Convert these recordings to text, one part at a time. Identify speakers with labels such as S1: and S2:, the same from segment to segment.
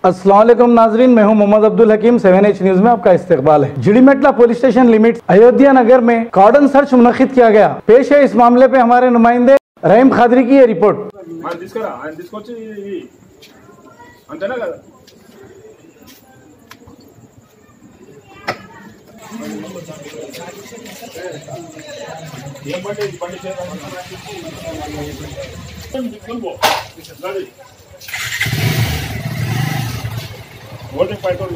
S1: अस्सलाम वालेकुम नाजरीन, मैं हूं मोहम्मद अब्दुल हकीम। 7H न्यूज में आपका इस्तकबाल है। जिड़ीमेटला पुलिस स्टेशन लिमिट अयोध्या नगर में कॉर्डन सर्च मुनक्किद किया गया। पेश है इस मामले पे हमारे नुमाइंदे रहीम खादरी की ये रिपोर्ट।
S2: ఓటింగ్ పైన బాబు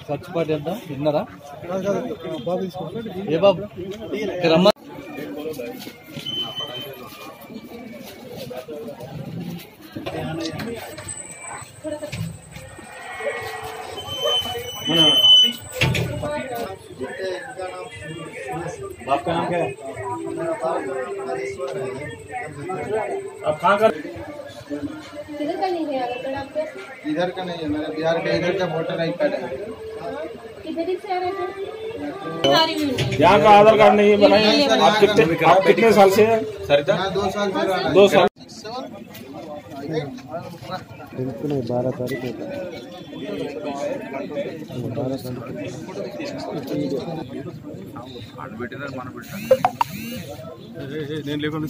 S3: ఖర్చు పాటు ఎంత విన్నారా ఏ బాబు రమ్మ
S2: बाप का नाम क्या है? आप कहाँ का?
S4: किधर का नहीं है आधार कार्ड आपके?
S5: इधर का नहीं है, मेरा बिहार का इधर का वोटर आई कार्ड है।
S4: किधर से आ रहे हैं?
S2: यहाँ का आधार कार्ड नहीं है बनाए। आप कितने साल से हैं?
S5: मैं 2 साल से रहा
S2: 2 साल।
S3: 12 तारीख
S2: నేను లేకుండా